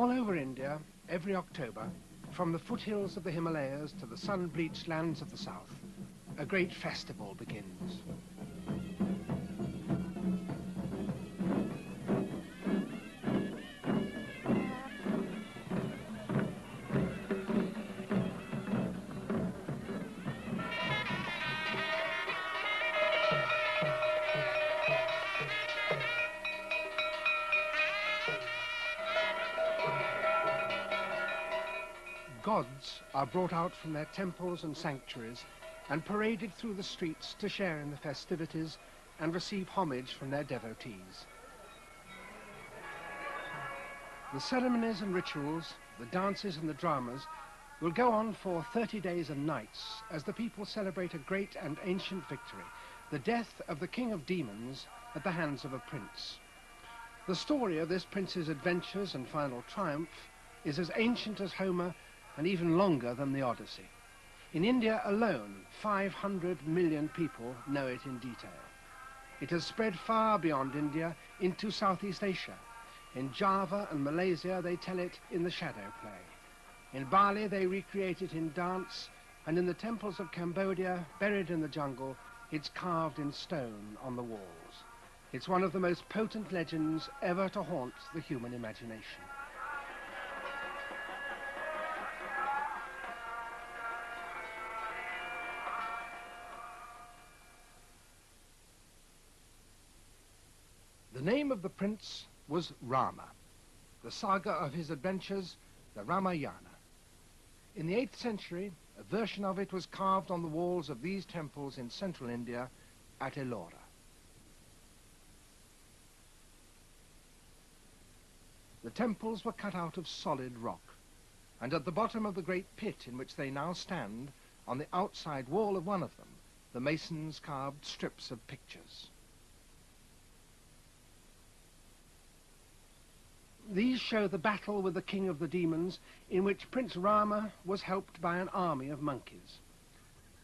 All over India, every October, from the foothills of the Himalayas to the sun-bleached lands of the south, a great festival begins. Gods are brought out from their temples and sanctuaries and paraded through the streets to share in the festivities and receive homage from their devotees. The ceremonies and rituals, the dances and the dramas will go on for 30 days and nights as the people celebrate a great and ancient victory, the death of the king of demons at the hands of a prince. The story of this prince's adventures and final triumph is as ancient as Homer and even longer than the Odyssey. In India alone, 500 million people know it in detail. It has spread far beyond India into Southeast Asia. In Java and Malaysia, they tell it in the shadow play. In Bali, they recreate it in dance, and in the temples of Cambodia, buried in the jungle, it's carved in stone on the walls. It's one of the most potent legends ever to haunt the human imagination. The name of the prince was Rama. The saga of his adventures, the Ramayana. In the 8th century, a version of it was carved on the walls of these temples in central India at Ellora. The temples were cut out of solid rock, and at the bottom of the great pit in which they now stand, on the outside wall of one of them, the masons carved strips of pictures. These show the battle with the king of the demons, in which Prince Rama was helped by an army of monkeys.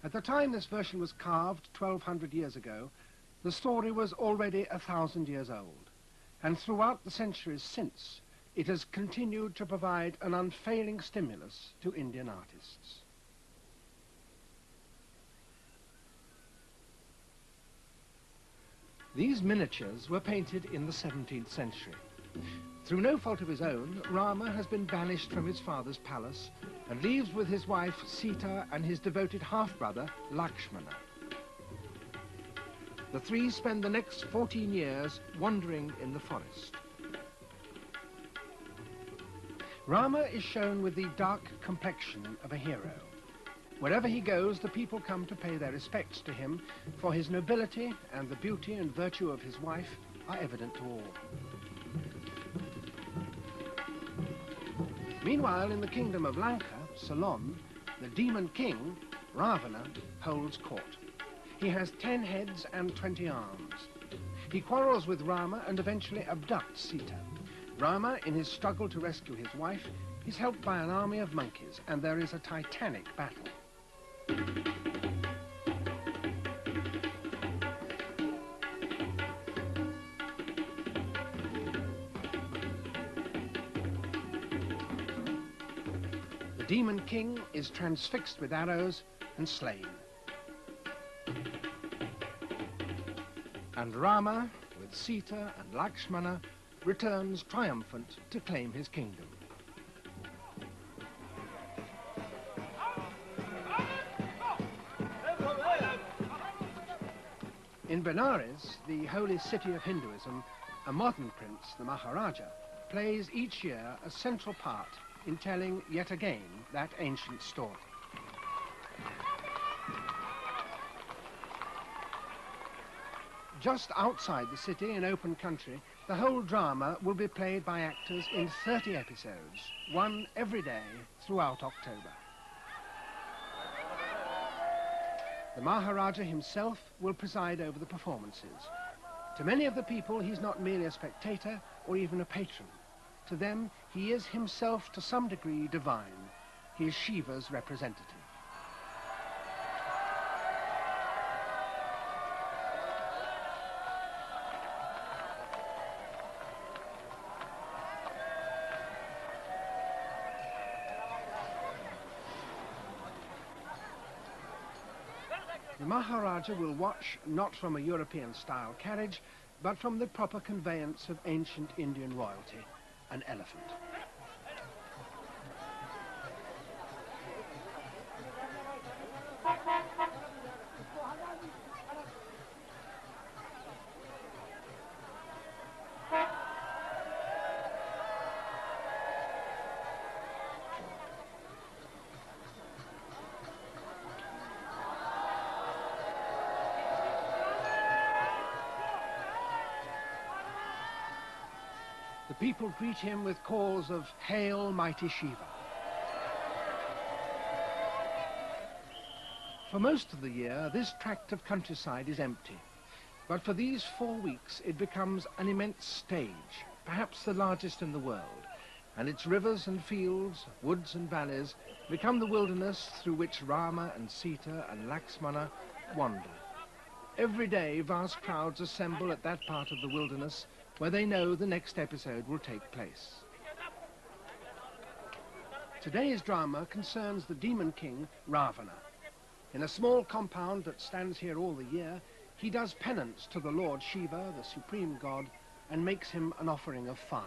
At the time this version was carved, 1200 years ago, the story was already 1,000 years old, and throughout the centuries since, it has continued to provide an unfailing stimulus to Indian artists. These miniatures were painted in the 17th century. Through no fault of his own, Rama has been banished from his father's palace and lives with his wife Sita and his devoted half-brother Lakshmana. The three spend the next 14 years wandering in the forest. Rama is shown with the dark complexion of a hero. Wherever he goes, the people come to pay their respects to him, for his nobility and the beauty and virtue of his wife are evident to all. Meanwhile, in the kingdom of Lanka, Ceylon, the demon king, Ravana, holds court. He has 10 heads and 20 arms. He quarrels with Rama and eventually abducts Sita. Rama, in his struggle to rescue his wife, is helped by an army of monkeys, and there is a titanic battle. The demon king is transfixed with arrows and slain. And Rama, with Sita and Lakshmana, returns triumphant to claim his kingdom. In Benares, the holy city of Hinduism, a modern prince, the Maharajah, plays each year a central part in telling yet again that ancient story. Just outside the city, in open country, the whole drama will be played by actors in 30 episodes, one every day throughout October. The Maharaja himself will preside over the performances. To many of the people, he's not merely a spectator or even a patron. To them, he is himself to some degree divine. He is Shiva's representative. The Maharaja will watch not from a European-style carriage, but from the proper conveyance of ancient Indian royalty, an elephant. The people greet him with calls of "Hail, mighty Shiva." For most of the year, this tract of countryside is empty. But for these 4 weeks, it becomes an immense stage, perhaps the largest in the world, and its rivers and fields, woods and valleys become the wilderness through which Rama and Sita and Lakshmana wander. Every day, vast crowds assemble at that part of the wilderness where they know the next episode will take place. Today's drama concerns the demon king, Ravana. In a small compound that stands here all the year, he does penance to the Lord Shiva, the supreme god, and makes him an offering of fire.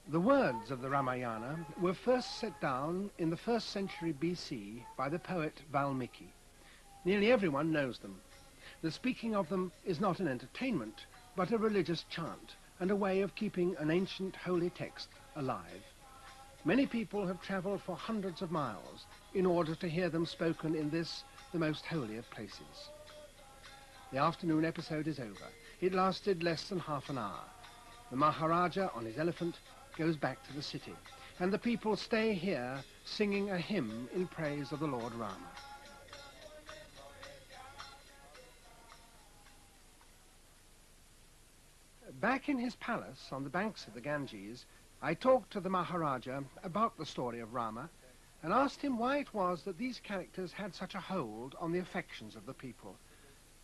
The words of the Ramayana were first set down in the 1st century BC by the poet Valmiki. Nearly everyone knows them. The speaking of them is not an entertainment, but a religious chant and a way of keeping an ancient holy text alive. Many people have travelled for hundreds of miles in order to hear them spoken in this, the most holy of places. The afternoon episode is over. It lasted less than half an hour. The Maharaja, on his elephant, goes back to the city, and the people stay here singing a hymn in praise of the Lord Rama. Back in his palace on the banks of the Ganges, I talked to the Maharaja about the story of Rama and asked him why it was that these characters had such a hold on the affections of the people.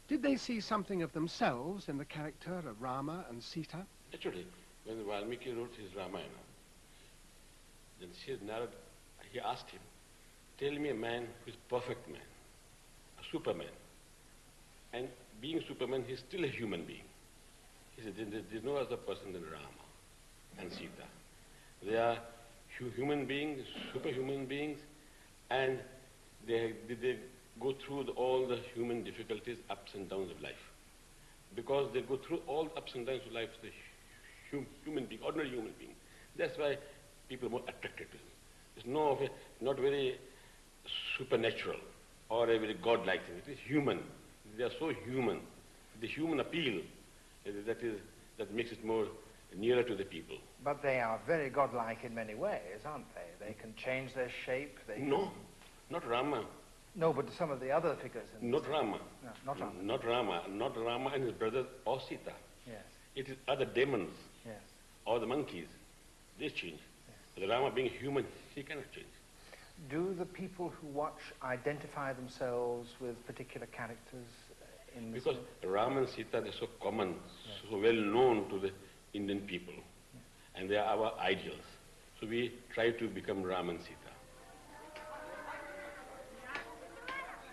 Did they see something of themselves in the character of Rama and Sita? Actually, when Valmiki wrote his Ramayana, then he asked him, tell me a man who is perfect man, a superman. And being Superman, he's still a human being. He said, there's no other person than Rama and Sita. They are human beings, superhuman beings, and they go through all the human difficulties, ups and downs of life. Because they go through all the ups and downs of life, the human being, ordinary human being. That's why people are more attracted to them. It's not very supernatural or a very godlike thing. It is human. They are so human. The human appeal that makes it more nearer to the people. But they are very godlike in many ways, aren't they? They can change their shape. No, not Rama. No, but some of the other figures. Not Rama. No, not Rama. Not Rama. Not Rama and his brothers or Sita. Yes. It is other demons. Yes. Or the monkeys. They change. Yes. But Rama being human, he cannot change. Do the people who watch identify themselves with particular characters in this? Because Rama and Sita, they're so common, yes, so well known to the Indian people. Yes. And they are our ideals. So we try to become Rama and Sita.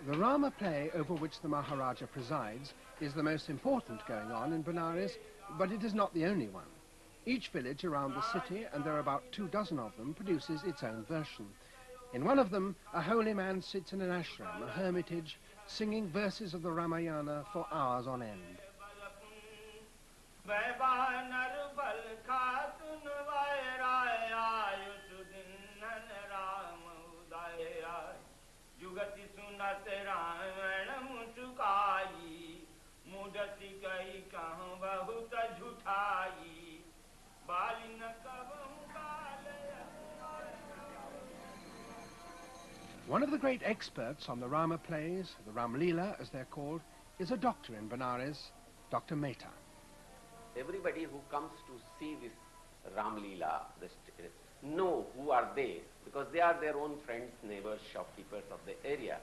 The Rama play over which the Maharaja presides is the most important going on in Benares, but it is not the only one. Each village around the city, and there are about 24 of them, produces its own version. In one of them, a holy man sits in an ashram, a hermitage, singing verses of the Ramayana for hours on end. One of the great experts on the Rama plays, the Ramlila as they're called, is a doctor in Benares, Dr. Mehta. Everybody who comes to see this Ramlila know who are they, because they are their own friends, neighbors, shopkeepers of the area.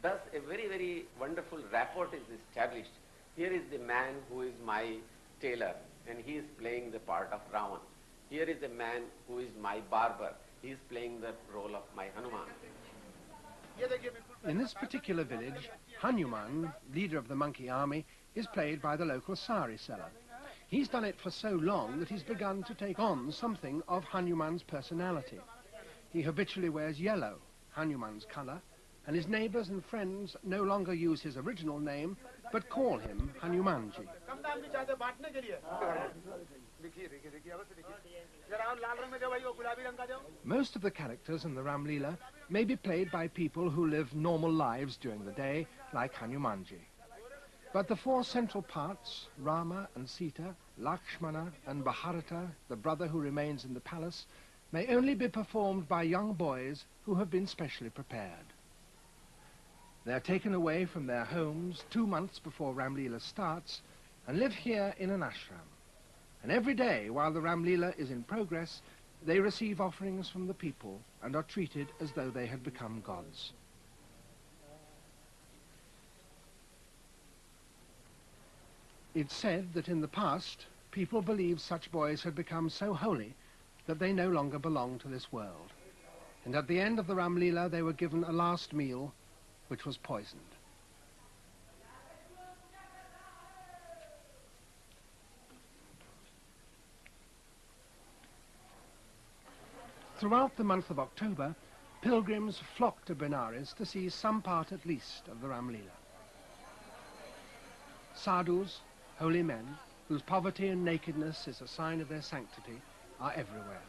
Thus a very, very wonderful rapport is established. Here is the man who is my tailor, and he is playing the part of Ravan. Here is a man who is my barber. He is playing the role of my Hanuman. In this particular village, Hanuman, leader of the monkey army, is played by the local sari seller. He's done it for so long that he's begun to take on something of Hanuman's personality. He habitually wears yellow, Hanuman's colour, and his neighbours and friends no longer use his original name, but call him Hanumanji. Most of the characters in the Ramlila may be played by people who live normal lives during the day, like Hanumanji. But the four central parts, Rama and Sita, Lakshmana and Bharata, the brother who remains in the palace, may only be performed by young boys who have been specially prepared. They are taken away from their homes 2 months before Ramlila starts and live here in an ashram. And every day while the Ramlila is in progress, they receive offerings from the people and are treated as though they had become gods. It's said that in the past, people believed such boys had become so holy that they no longer belonged to this world. And at the end of the Ramlila, they were given a last meal, which was poisoned. Throughout the month of October, pilgrims flock to Benares to see some part at least of the Ramlila. Sadhus, holy men, whose poverty and nakedness is a sign of their sanctity, are everywhere.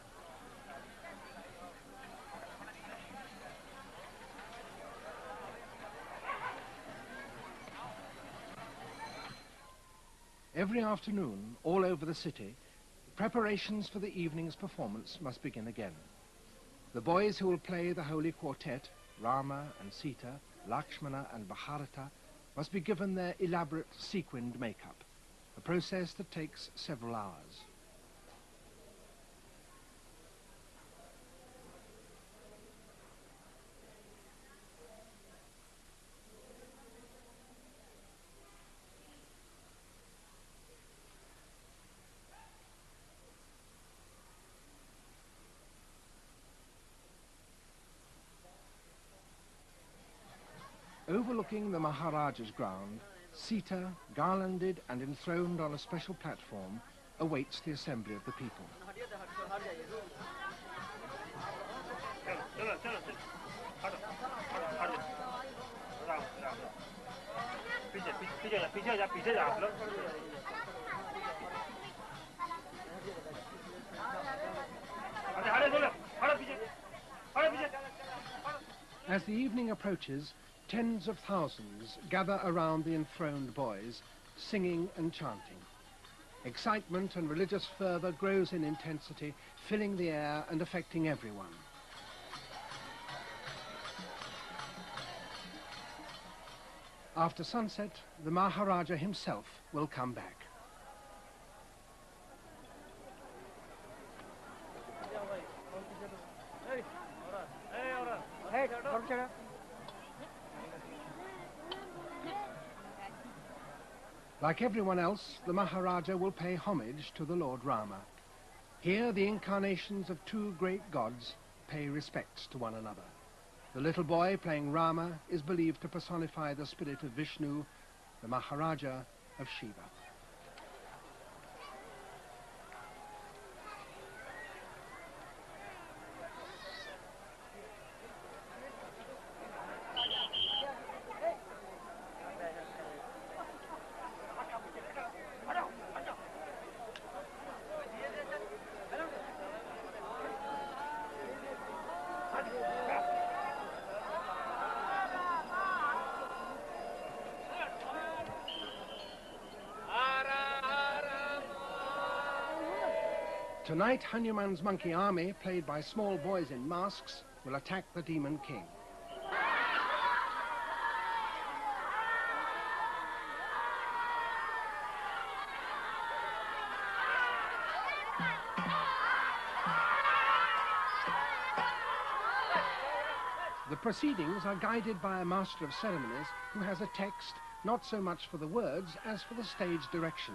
Every afternoon, all over the city, preparations for the evening's performance must begin again. The boys who will play the holy quartet, Rama and Sita, Lakshmana and Bharata, must be given their elaborate sequined makeup, a process that takes several hours. Overlooking the Maharajah's ground, Sita, garlanded and enthroned on a special platform, awaits the assembly of the people. As the evening approaches, tens of thousands gather around the enthroned boys, singing and chanting. Excitement and religious fervour grows in intensity, filling the air and affecting everyone. After sunset, the Maharaja himself will come back. Like everyone else, the Maharaja will pay homage to the Lord Rama. Here, the incarnations of two great gods pay respects to one another. The little boy playing Rama is believed to personify the spirit of Vishnu, the Maharaja of Shiva. Tonight, Hanuman's monkey army, played by small boys in masks, will attack the Demon King. The proceedings are guided by a master of ceremonies who has a text not so much for the words as for the stage directions,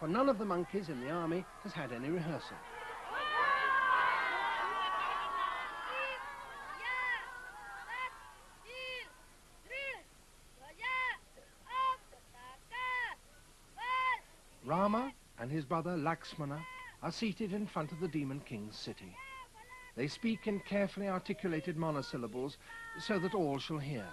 for none of the monkeys in the army has had any rehearsal. Rama and his brother Lakshmana are seated in front of the Demon King's city. They speak in carefully articulated monosyllables so that all shall hear.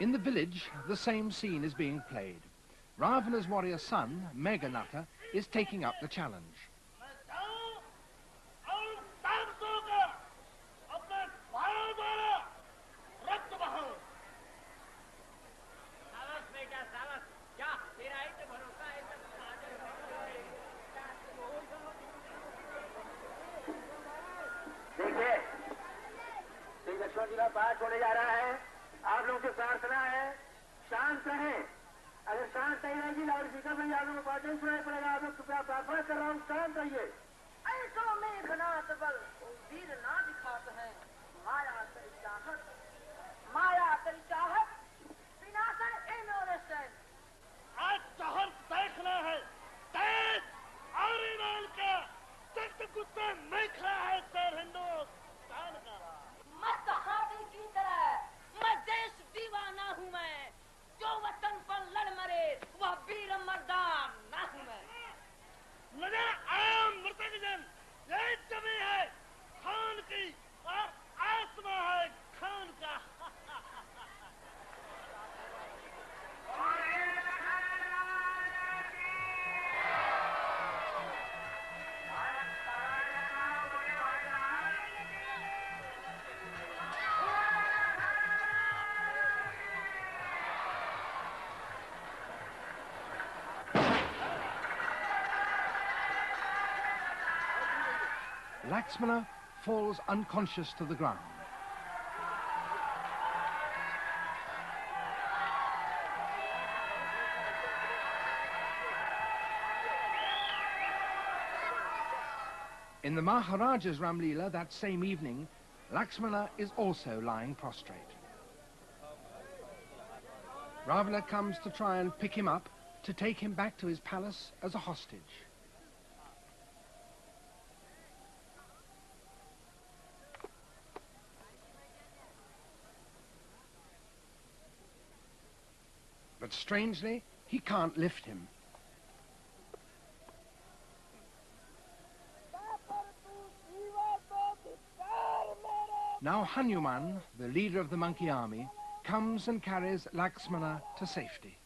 In the village, the same scene is being played. Ravana's warrior son, Meghanata, is taking up the challenge. आप लोगों की प्रार्थना है शांत रहें। अगर शांत नहीं रहेगी लाउड स्पीकर में आप लोगों को बात नहीं सुनाई पड़ेगा। आप लोग कृपया प्रार्थना कर रहा हूँ, शांत रहिए। ऐसा मेघनाथ बल वीर ना दिखाते हैं, माया तेरी चाहत विनाशन इनोवेशन। आज चाहत देखना है, तेज और ईमान का सख्त कुत्ता नहीं खड़ा है सर हिंदुस्तान का। मस्त हाथी की तरह मैं देश दीवाना हूँ मैं, जो वतन पर लड़ मरे वह वीर मर्दान ना हूँ मैं। नजर आम मृतक जन यही जमी है खान की और आसमां है खान का। Lakshmana falls unconscious to the ground. In the Maharajah's Ramlila that same evening, Lakshmana is also lying prostrate. Ravana comes to try and pick him up to take him back to his palace as a hostage. But strangely, he can't lift him. Now Hanuman, the leader of the monkey army, comes and carries Lakshmana to safety.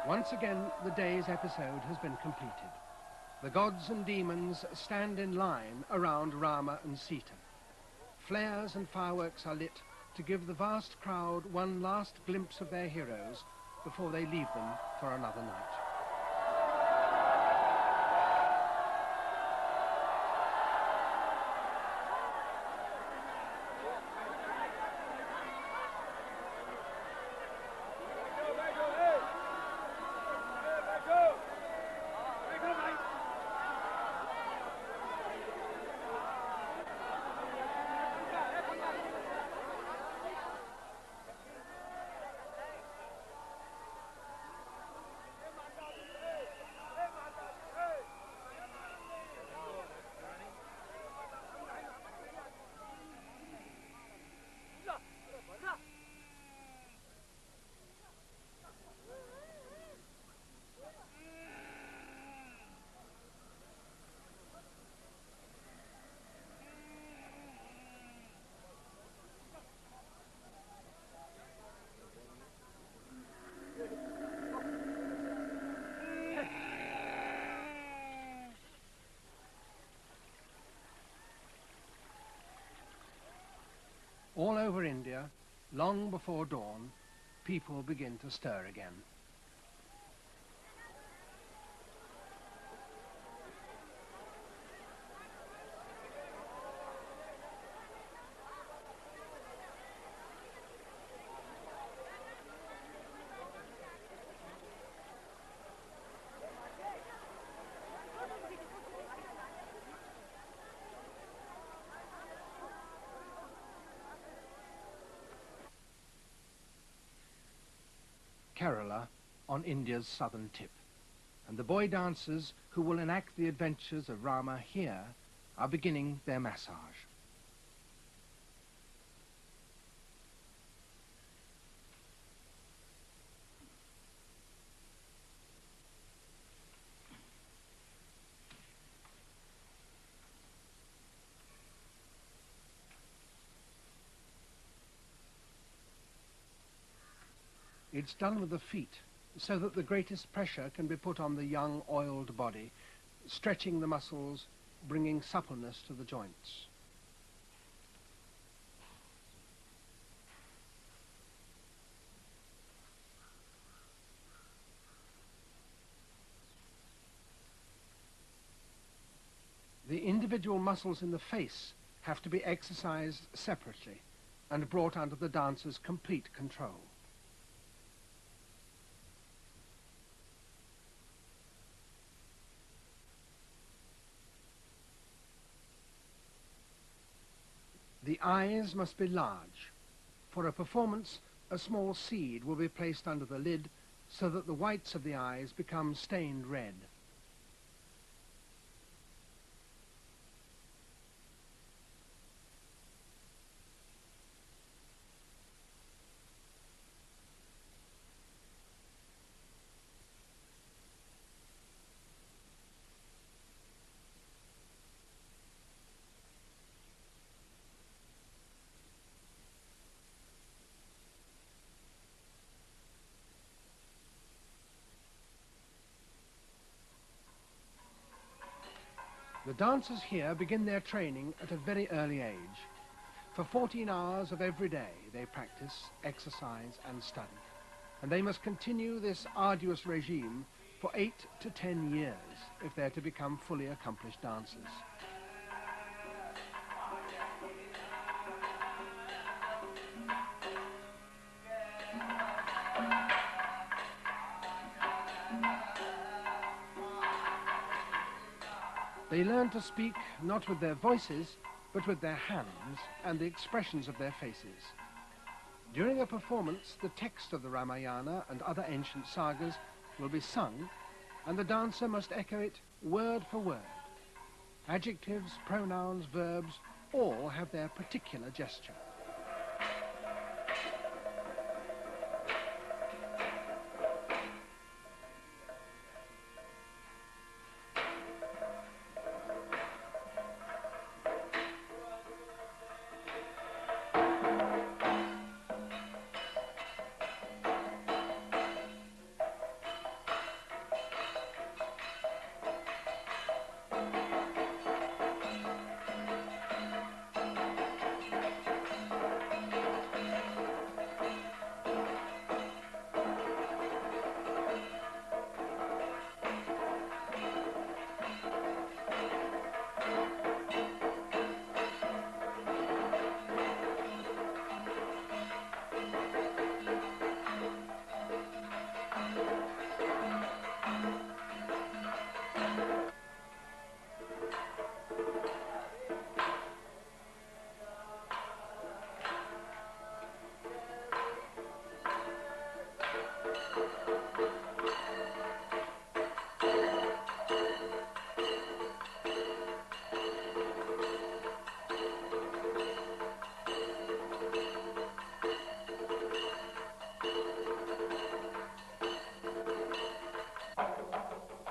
Once again, the day's episode has been completed. The gods and demons stand in line around Rama and Sita. Flares and fireworks are lit to give the vast crowd one last glimpse of their heroes before they leave them for another night. All over India, long before dawn, people begin to stir again. Kerala on India's southern tip, and the boy dancers who will enact the adventures of Rama here are beginning their massage. It's done with the feet, so that the greatest pressure can be put on the young, oiled body, stretching the muscles, bringing suppleness to the joints. The individual muscles in the face have to be exercised separately and brought under the dancer's complete control. The eyes must be large. For a performance, a small seed will be placed under the lid so that the whites of the eyes become stained red. The dancers here begin their training at a very early age. For 14 hours of every day they practice, exercise and study. And they must continue this arduous regime for 8 to 10 years if they're to become fully accomplished dancers. They learn to speak not with their voices, but with their hands and the expressions of their faces. During a performance, the text of the Ramayana and other ancient sagas will be sung, and the dancer must echo it word for word. Adjectives, pronouns, verbs, all have their particular gesture.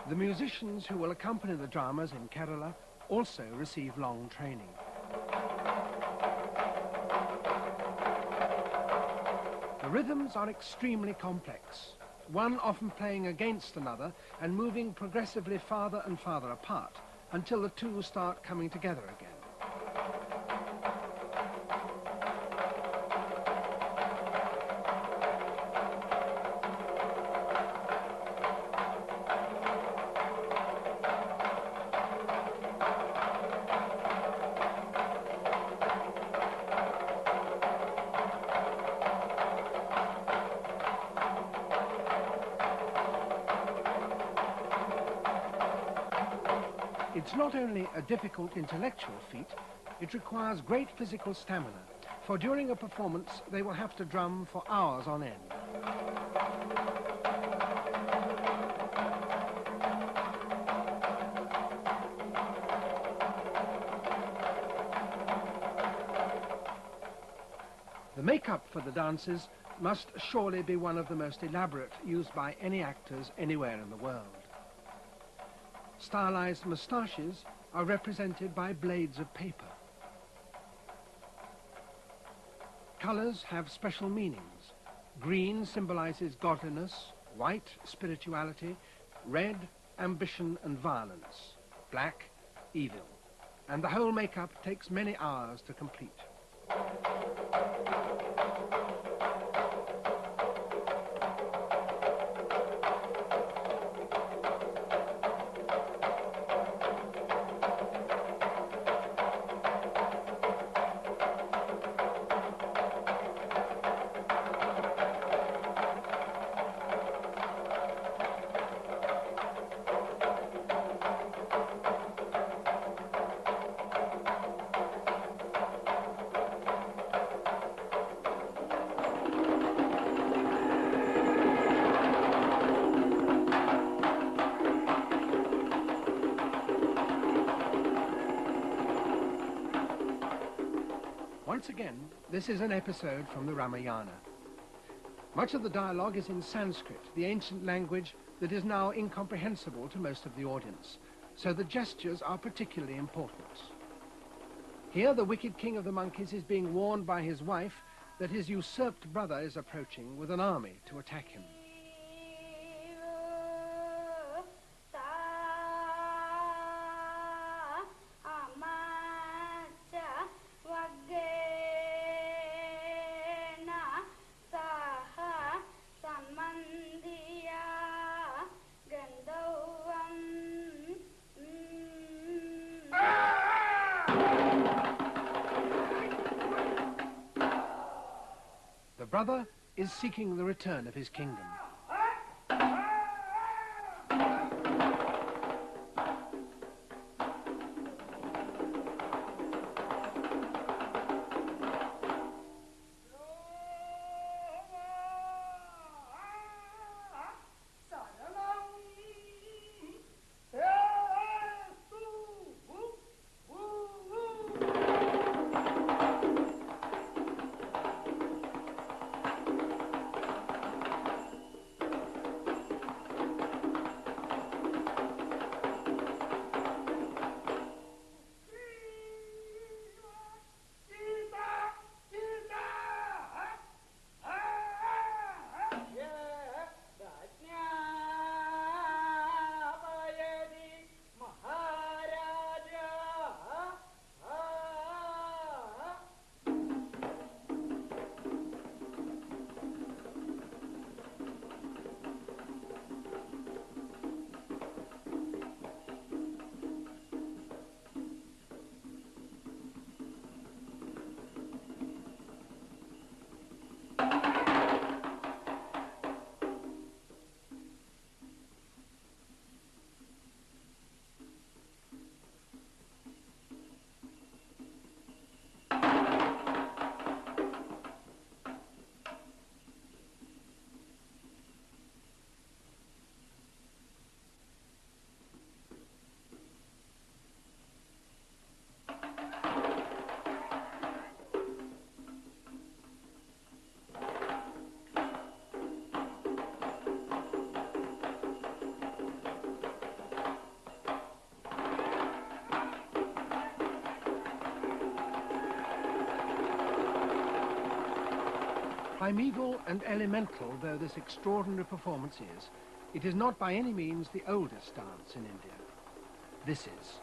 The musicians who will accompany the dramas in Kerala also receive long training. The rhythms are extremely complex, one often playing against another and moving progressively farther and farther apart until the two start coming together again. It's not only a difficult intellectual feat, it requires great physical stamina, for during a performance they will have to drum for hours on end. The makeup for the dances must surely be one of the most elaborate used by any actors anywhere in the world. Stylized moustaches are represented by blades of paper. Colors have special meanings. Green symbolizes godliness, white, spirituality, red, ambition and violence, black, evil. And the whole makeup takes many hours to complete. Once again, this is an episode from the Ramayana. Much of the dialogue is in Sanskrit, the ancient language that is now incomprehensible to most of the audience, so the gestures are particularly important. Here, the wicked king of the monkeys is being warned by his wife that his usurped brother is approaching with an army to attack him. The brother is seeking the return of his kingdom. Primeval and elemental though this extraordinary performance is, it is not by any means the oldest dance in India. This is.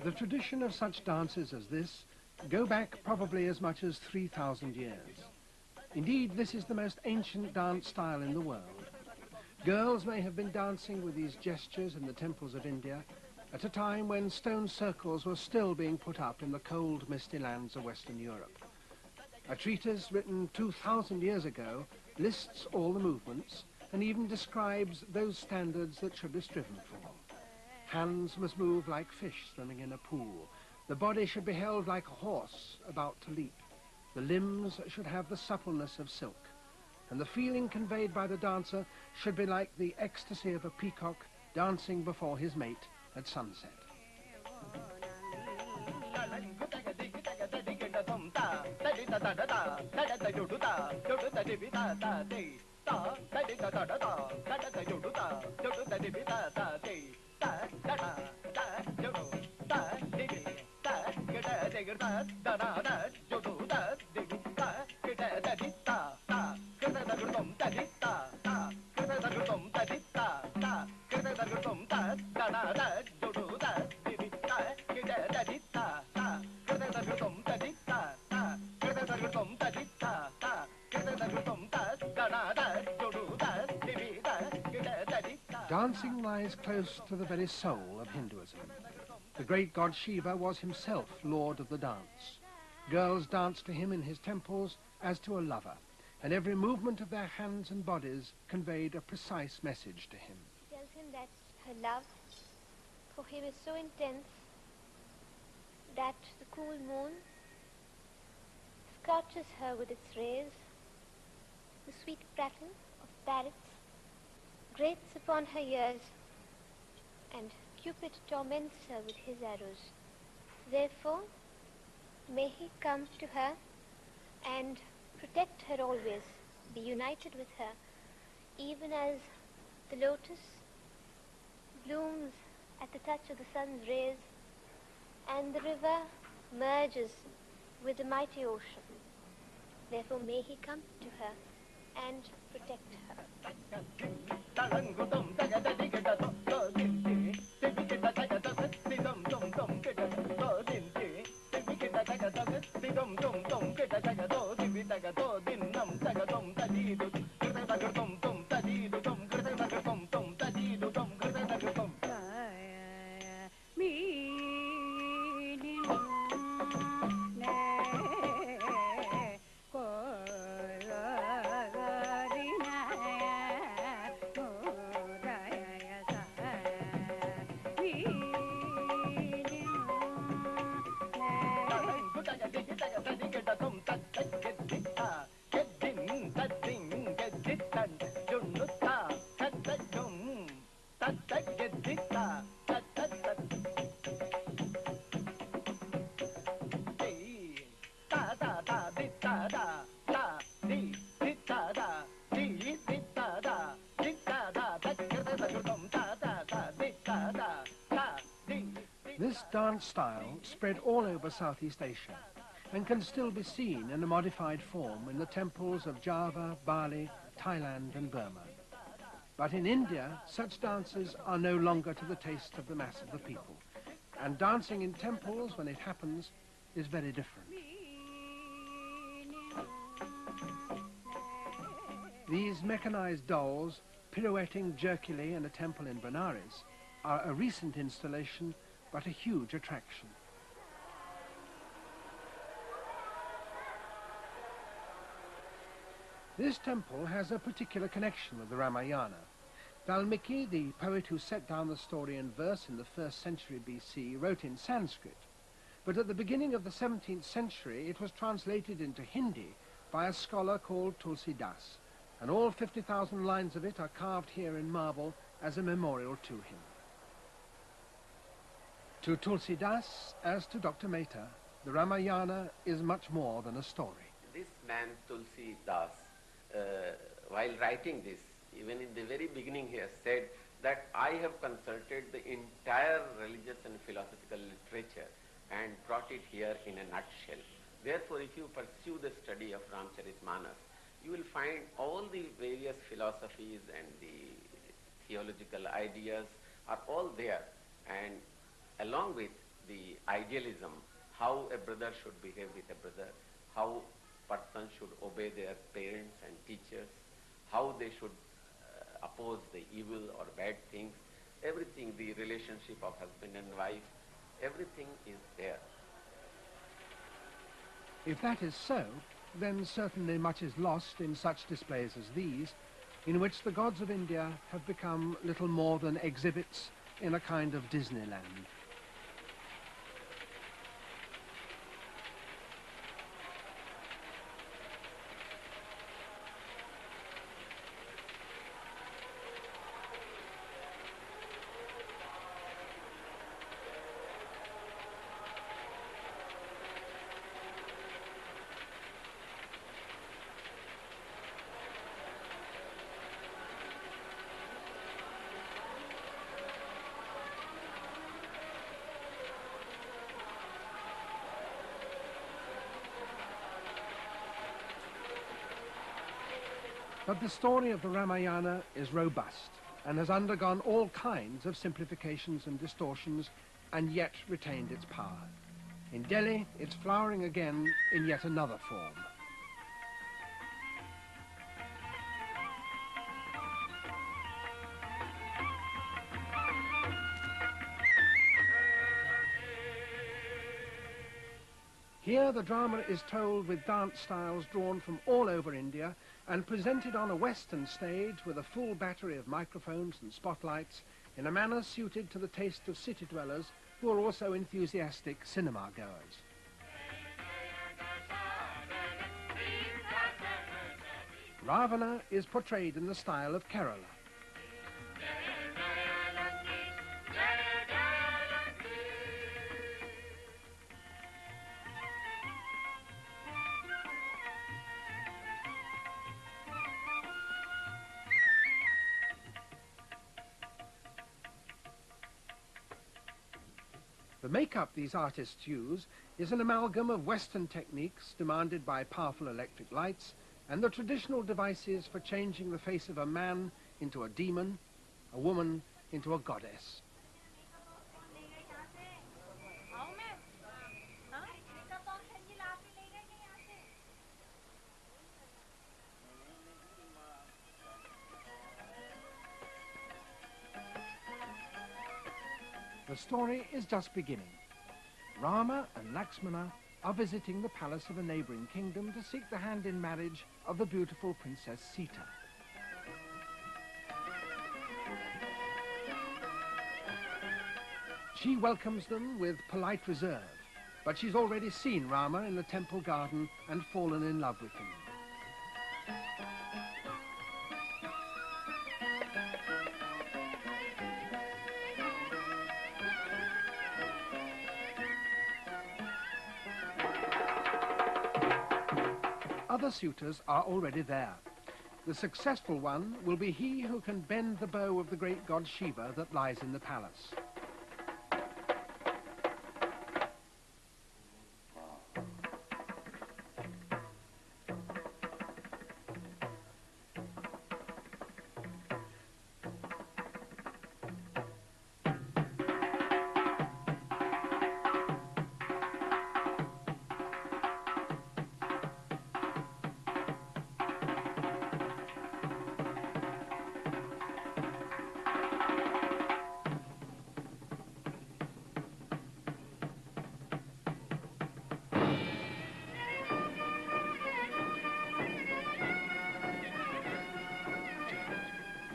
The tradition of such dances as this go back probably as much as 3,000 years. Indeed, this is the most ancient dance style in the world. Girls may have been dancing with these gestures in the temples of India at a time when stone circles were still being put up in the cold, misty lands of Western Europe. A treatise written 2,000 years ago lists all the movements and even describes those standards that should be striven for. Hands must move like fish swimming in a pool. The body should be held like a horse about to leap. The limbs should have the suppleness of silk. And the feeling conveyed by the dancer should be like the ecstasy of a peacock dancing before his mate at sunset. Dancing lies close to the very soul of Hinduism. The great god Shiva was himself lord of the dance. Girls danced to him in his temples as to a lover, and every movement of their hands and bodies conveyed a precise message to him. She tells him that her love for him is so intense that the cool moon scorches her with its rays. The sweet prattle of parrots grates upon her ears, and Cupid torments her with his arrows. Therefore, may he come to her and protect her always, be united with her, even as the lotus blooms at the touch of the sun's rays, and the river merges with the mighty ocean. Therefore, may he come to her and protect her. This dance style spread all over Southeast Asia and can still be seen in a modified form in the temples of Java, Bali, Thailand and Burma. But in India, such dances are no longer to the taste of the mass of the people, and dancing in temples when it happens is very different. These mechanized dolls, pirouetting jerkily in a temple in Benares, are a recent installation but a huge attraction. This temple has a particular connection with the Ramayana. Valmiki, the poet who set down the story in verse in the 1st century BC, wrote in Sanskrit, but at the beginning of the 17th century it was translated into Hindi by a scholar called Tulsidas, and all 50,000 lines of it are carved here in marble as a memorial to him. To Tulsidas, as to Dr. Mehta, the Ramayana is much more than a story. This man, Tulsidas, while writing this, even in the very beginning he has said that I have consulted the entire religious and philosophical literature and brought it here in a nutshell. Therefore, if you pursue the study of Ramcharitmanas, you will find all the various philosophies and the theological ideas are all there, and along with the idealism, how a brother should behave with a brother, how person should obey their parents and teachers, how they should oppose the evil or bad things. Everything, the relationship of husband and wife, everything is there. If that is so, then certainly much is lost in such displays as these, in which the gods of India have become little more than exhibits in a kind of Disneyland. But the story of the Ramayana is robust and has undergone all kinds of simplifications and distortions and yet retained its power. In Delhi, it's flowering again in yet another form. Here the drama is told with dance styles drawn from all over India and presented on a Western stage with a full battery of microphones and spotlights in a manner suited to the taste of city dwellers who are also enthusiastic cinema goers. Ravana is portrayed in the style of Kerala. The makeup these artists use is an amalgam of Western techniques demanded by powerful electric lights and the traditional devices for changing the face of a man into a demon, a woman into a goddess. The story is just beginning. Rama and Lakshmana are visiting the palace of a neighboring kingdom to seek the hand in marriage of the beautiful Princess Sita. She welcomes them with polite reserve, but she's already seen Rama in the temple garden and fallen in love with him. Other suitors are already there. The successful one will be he who can bend the bow of the great god Shiva that lies in the palace.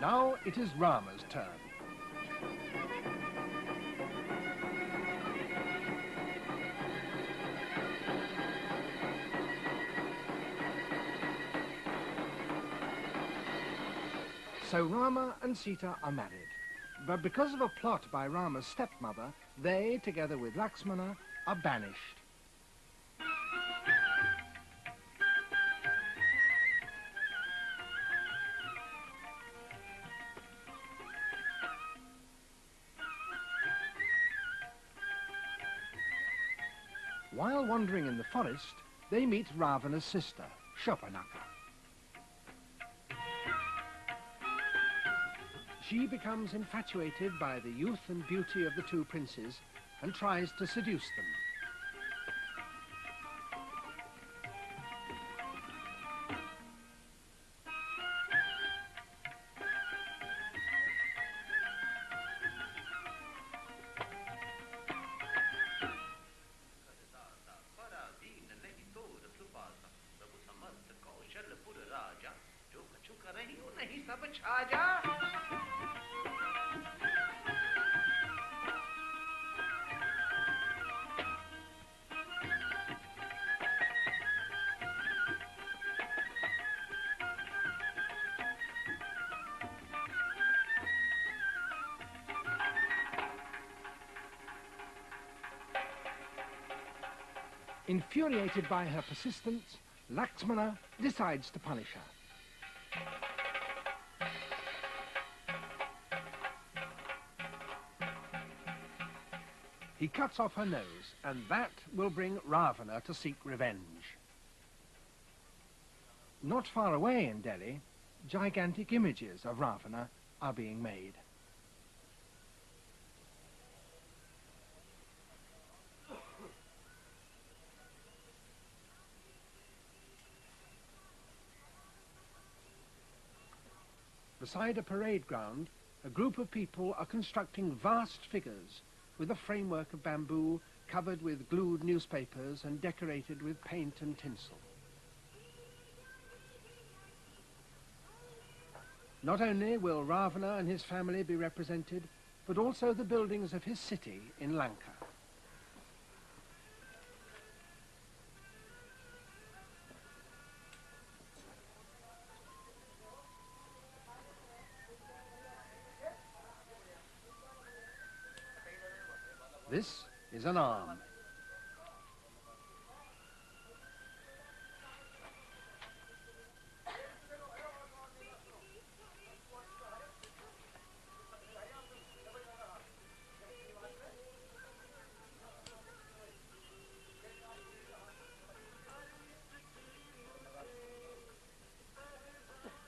Now it is Rama's turn. So Rama and Sita are married. But because of a plot by Rama's stepmother, they, together with Lakshmana, are banished. While wandering in the forest, they meet Ravana's sister, Shurpanakha. She becomes infatuated by the youth and beauty of the two princes and tries to seduce them. Infuriated by her persistence, Lakshmana decides to punish her. He cuts off her nose, and that will bring Ravana to seek revenge. Not far away in Delhi, gigantic images of Ravana are being made. Beside a parade ground, a group of people are constructing vast figures with a framework of bamboo covered with glued newspapers and decorated with paint and tinsel. Not only will Ravana and his family be represented, but also the buildings of his city in Lanka. This is an arm.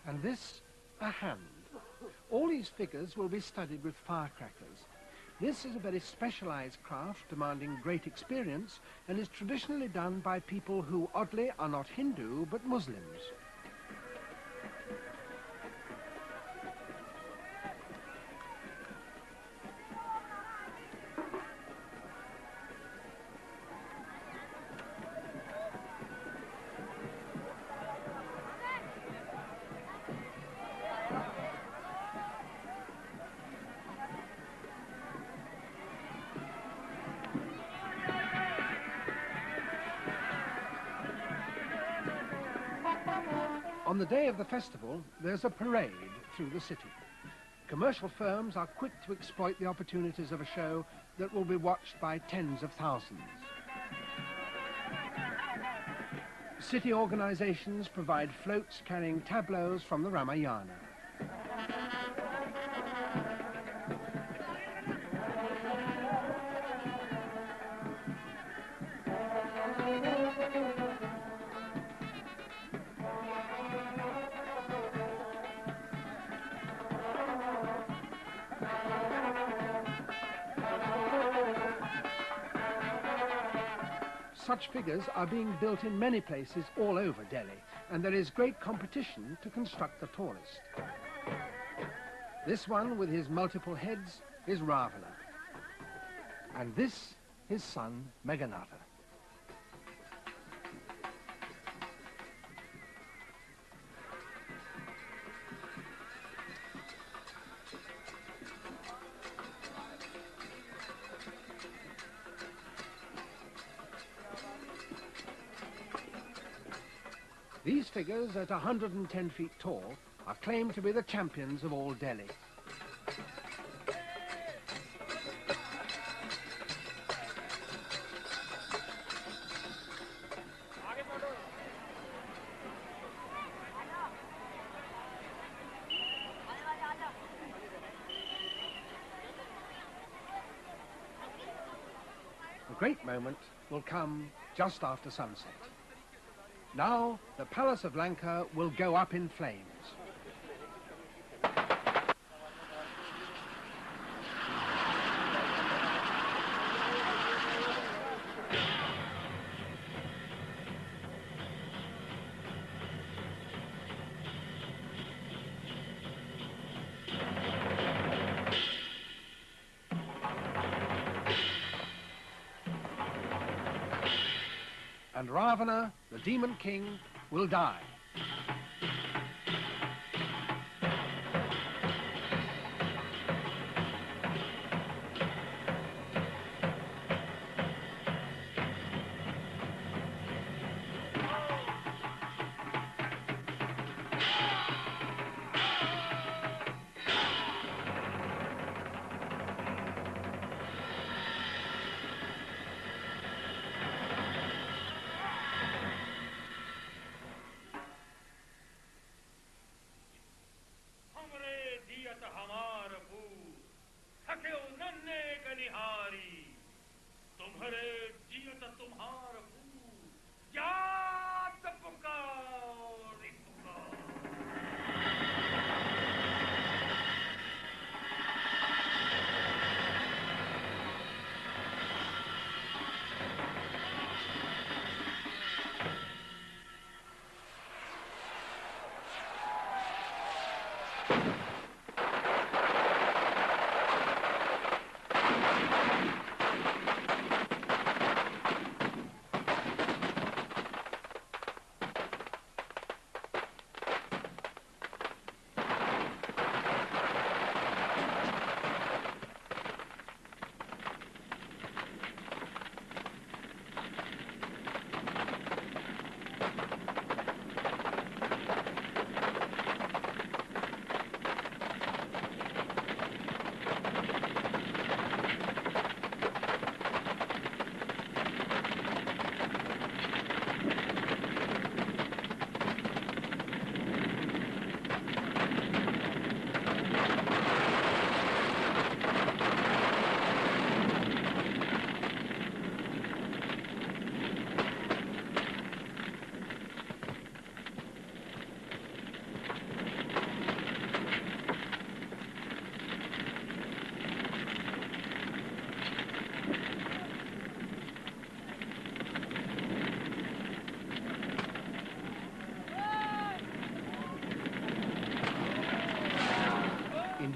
And this, a hand. All these figures will be studied with firecrackers. This is a very specialized craft demanding great experience and is traditionally done by people who, oddly, are not Hindu but Muslims. On the day of the festival, there's a parade through the city. Commercial firms are quick to exploit the opportunities of a show that will be watched by tens of thousands. City organizations provide floats carrying tableaus from the Ramayana. Such figures are being built in many places all over Delhi, and there is great competition to construct the tallest. This one, with his multiple heads, is Ravana, and this his son Meghanada. These figures, at 110 feet tall, are claimed to be the champions of all Delhi. A great moment will come just after sunset. Now, the palace of Lanka will go up in flames. And Ravana, the demon king, will die.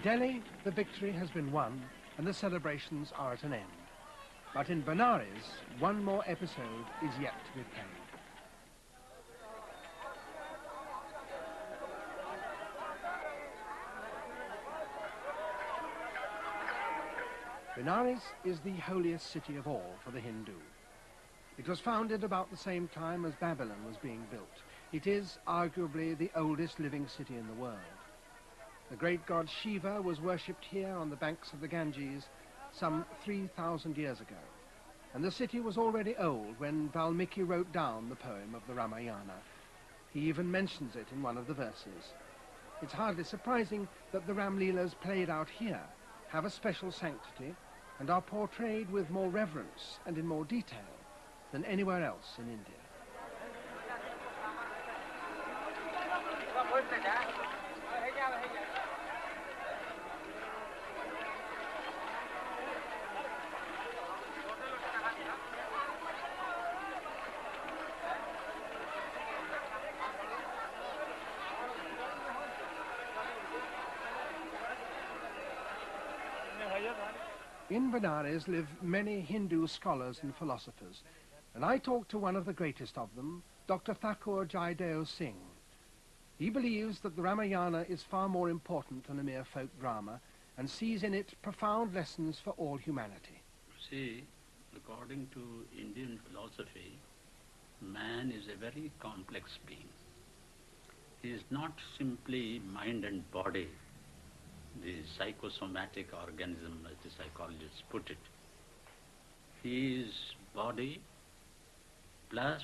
Delhi, the victory has been won and the celebrations are at an end. But in Benares, one more episode is yet to be played. Benares is the holiest city of all for the Hindu. It was founded about the same time as Babylon was being built. It is arguably the oldest living city in the world. The great god Shiva was worshipped here on the banks of the Ganges some 3,000 years ago. And the city was already old when Valmiki wrote down the poem of the Ramayana. He even mentions it in one of the verses. It's hardly surprising that the Ramleelas played out here have a special sanctity and are portrayed with more reverence and in more detail than anywhere else in India. In Benares live many Hindu scholars and philosophers, and I talked to one of the greatest of them, Dr. Thakur Jayadeo Singh. He believes that the Ramayana is far more important than a mere folk drama and sees in it profound lessons for all humanity. See, according to Indian philosophy, man is a very complex being. He is not simply mind and body, the psychosomatic organism, as the psychologists put it. He is body plus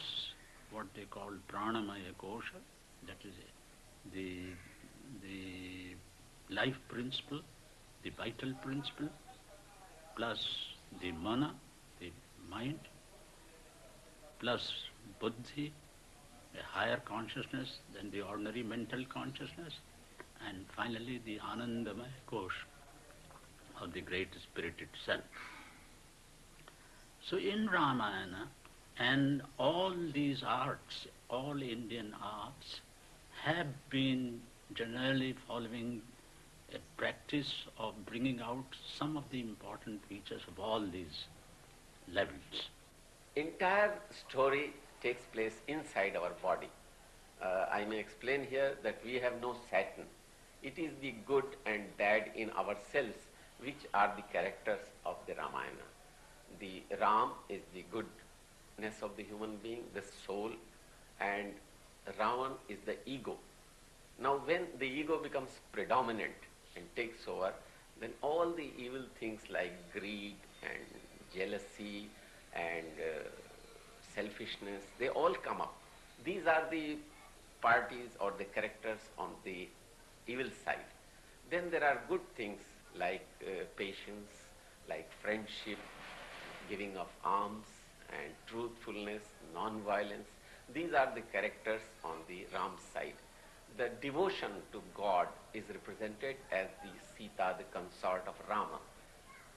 what they call pranamaya kosha, that is the life principle, the vital principle, plus the mana, the mind, plus buddhi, a higher consciousness than the ordinary mental consciousness, and finally the Anandamaya Kosh of the Great Spirit itself. So in Ramayana and all these arts, all Indian arts, have been generally following a practice of bringing out some of the important features of all these levels. Entire story takes place inside our body. I may explain here that we have no Satan. It is the good and bad in ourselves which are the characters of the Ramayana. The Ram is the goodness of the human being, the soul, and Ravan is the ego. Now when the ego becomes predominant and takes over, then all the evil things like greed and jealousy and selfishness, they all come up. These are the parties or the characters on the evil side. Then there are good things like patience, like friendship, giving of alms, and truthfulness, non-violence. These are the characters on the Ram side. The devotion to God is represented as the Sita, the consort of Rama.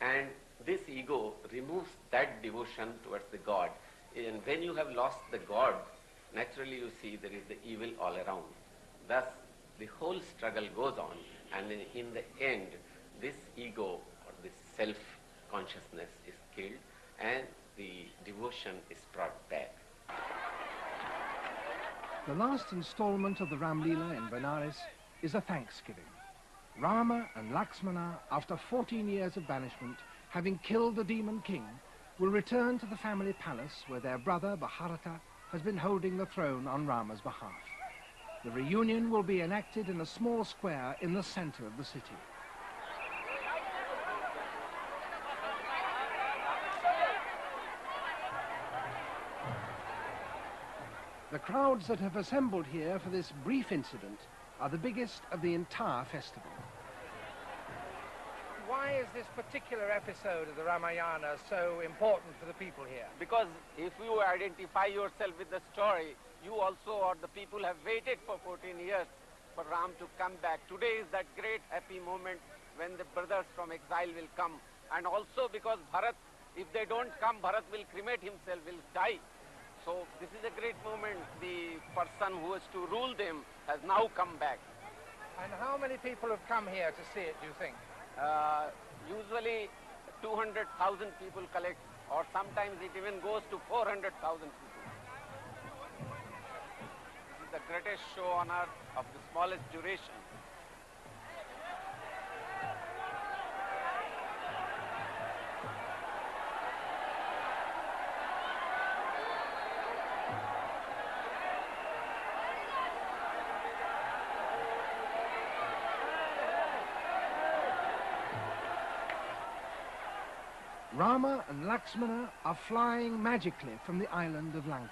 And this ego removes that devotion towards the God. And when you have lost the God, naturally you see there is the evil all around. Thus, the whole struggle goes on, and in the end, this ego or this self-consciousness is killed and the devotion is brought back. The last installment of the Ramleela in Benares is a thanksgiving. Rama and Lakshmana, after 14 years of banishment, having killed the demon king, will return to the family palace where their brother Bharata has been holding the throne on Rama's behalf. The reunion will be enacted in a small square in the center of the city. The crowds that have assembled here for this brief incident are the biggest of the entire festival. Why is this particular episode of the Ramayana so important for the people here? Because if you identify yourself with the story, you also or the people have waited for 14 years for Ram to come back. Today is that great happy moment when the brothers from exile will come. And also because Bharat, if they don't come, Bharat will cremate himself, will die. So this is a great moment. The person who is to rule them has now come back. And how many people have come here to see it, do you think? Usually 200,000 people collect, or sometimes it even goes to 400,000 people. This is the greatest show on earth of the smallest duration. Rama and Lakshmana are flying magically from the island of Lanka.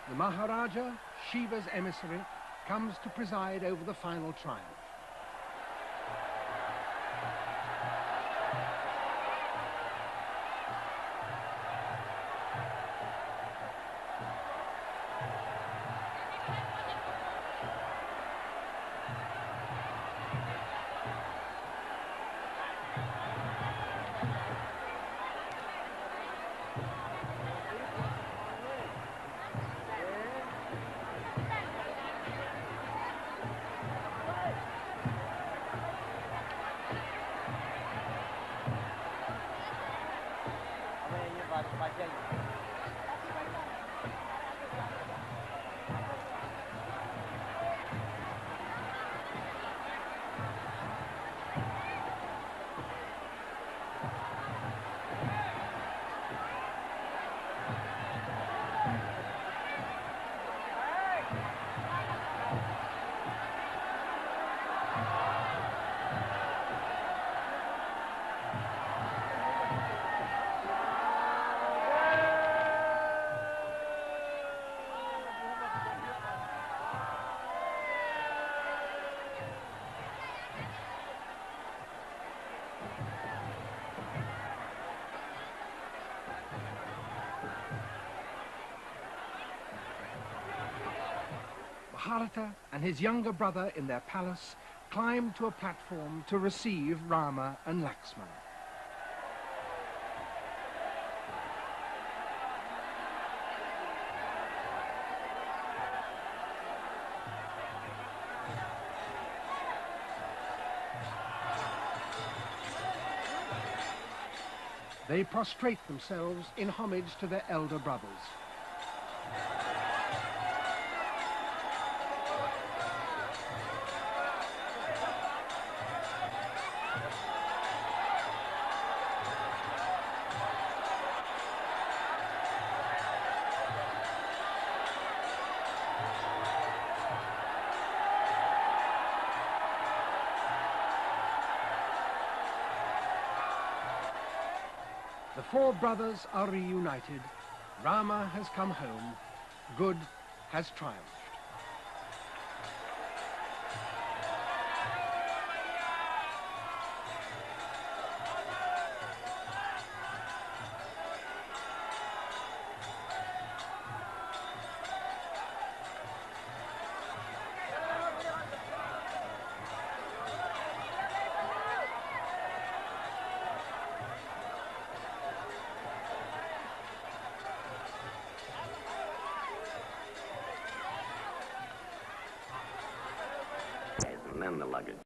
The Maharaja, Shiva's emissary, comes to preside over the final triumph. Maharajah and his younger brother in their palace climb to a platform to receive Rama and Lakshmana. They prostrate themselves in homage to their elder brothers. The four brothers are reunited. Rama has come home. Good has triumphed. And then the luggage.